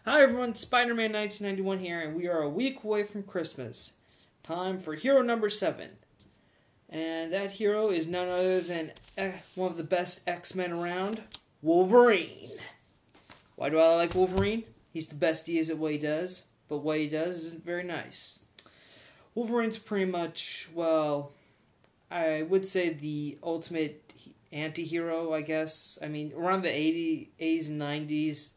Hi everyone, Spider-Man 1991 here, and we are a week away from Christmas. Time for hero number 7. And that hero is none other than one of the best X-Men around, Wolverine. Why do I like Wolverine? He's the best he is at what he does, but what he does isn't very nice. Wolverine's pretty much, well, I would say the ultimate anti-hero, I guess. I mean, around the 80s and 90s,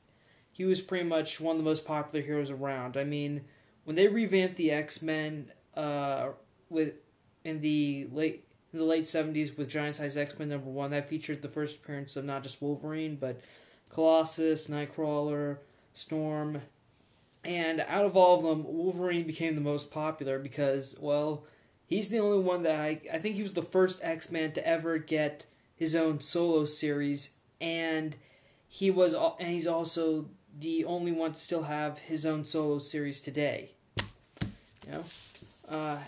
he was pretty much one of the most popular heroes around. I mean, when they revamped the X-Men in the late 70s with Giant Size X-Men #1, that featured the first appearance of not just Wolverine, but Colossus, Nightcrawler, Storm. And out of all of them, Wolverine became the most popular because, well, he's the only one that I think he was the first X-Man to ever get his own solo series, and he's also the only one to still have his own solo series today. You know,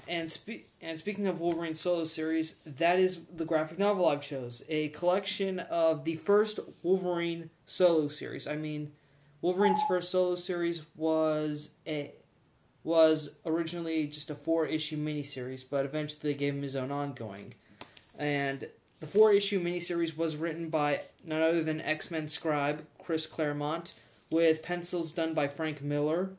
and speaking of Wolverine solo series, that is the graphic novel I've chose, a collection of the first Wolverine solo series. I mean, Wolverine's first solo series was originally just a 4-issue miniseries, but eventually they gave him his own ongoing. And the 4-issue miniseries was written by none other than X-Men scribe Chris Claremont, with pencils done by Frank Miller.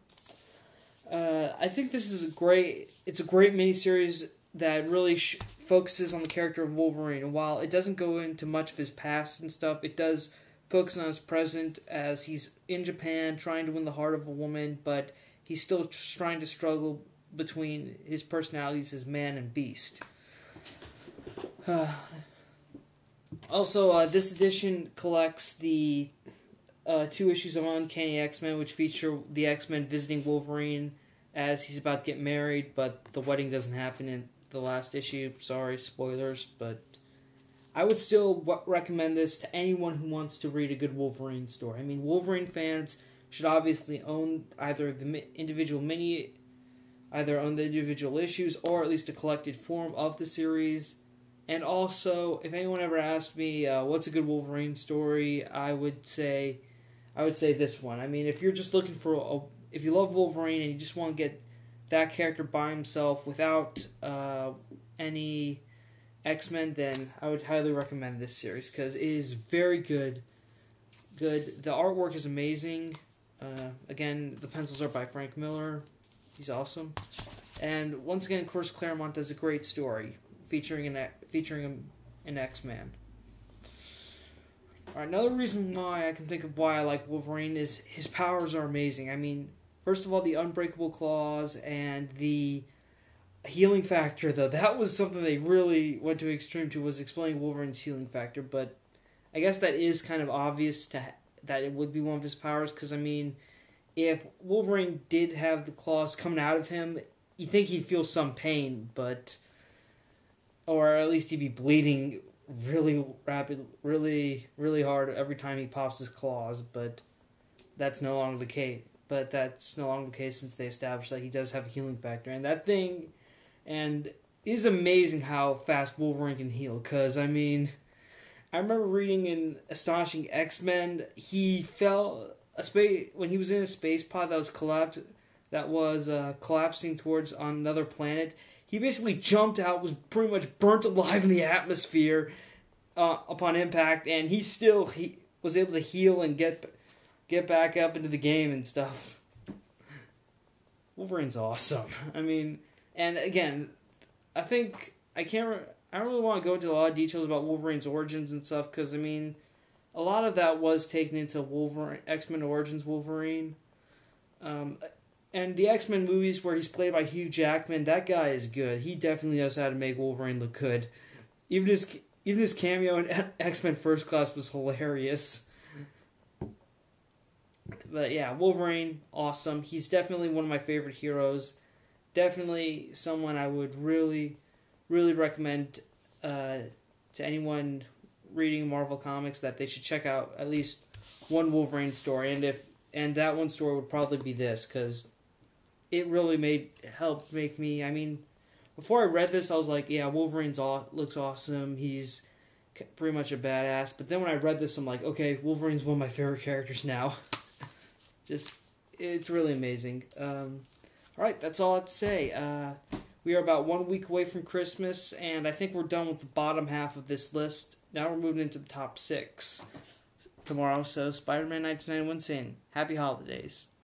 I think this is a great miniseries that really focuses on the character of Wolverine. And while it doesn't go into much of his past and stuff, it does focus on his present as he's in Japan trying to win the heart of a woman, but he's still trying to struggle between his personalities as man and beast. Also, this edition collects the 2 issues of Uncanny X-Men, which feature the X-Men visiting Wolverine as he's about to get married, but the wedding doesn't happen in the last issue. Sorry, spoilers, but I would still recommend this to anyone who wants to read a good Wolverine story. I mean, Wolverine fans should obviously own either the individual issues, or at least a collected form of the series. And also, if anyone ever asked me what's a good Wolverine story, I would say this one. I mean, if you're just looking for if you love Wolverine and you just want to get that character by himself without any X-Men, then I would highly recommend this series because it is very good. The artwork is amazing. Again, the pencils are by Frank Miller. He's awesome. And once again, Chris Claremont does a great story featuring an X-Man. Alright, another reason why I can think of why I like Wolverine is his powers are amazing. I mean, first of all, the unbreakable claws and the healing factor, though. That was something they really went to extreme to, was explaining Wolverine's healing factor, but I guess that is kind of obvious that it would be one of his powers, because, I mean, if Wolverine did have the claws coming out of him, you'd think he'd feel some pain, or at least he'd be bleeding really rapid, really hard every time he pops his claws, but that's no longer the case. But that's no longer the case since they established that he does have a healing factor, and it is amazing how fast Wolverine can heal. Because I mean, I remember reading in Astonishing X-Men, he fell when he was in a space pod that was collapsing towards on another planet. He basically jumped out, was pretty much burnt alive in the atmosphere upon impact, and he was able to heal and get back up into the game and stuff. Wolverine's awesome. I mean, and again, I don't really want to go into a lot of details about Wolverine's origins and stuff, because I mean, a lot of that was taken into X-Men Origins Wolverine. And the X-Men movies where he's played by Hugh Jackman, that guy is good. He definitely knows how to make Wolverine look good. Even his cameo in X-Men First Class was hilarious. But yeah, Wolverine, awesome. He's definitely one of my favorite heroes. Definitely someone I would really recommend to anyone reading Marvel Comics that they should check out at least one Wolverine story. And that one story would probably be this, because it really helped make me, I mean, before I read this, I was like, yeah, Wolverine looks awesome, he's pretty much a badass, but then when I read this, I'm like, okay, Wolverine's one of my favorite characters now. It's really amazing. All right, that's all I have to say. We are about 1 week away from Christmas, and I think we're done with the bottom half of this list. Now we're moving into the top 6 tomorrow. So Spider-Man 1991 saying, Happy Holidays.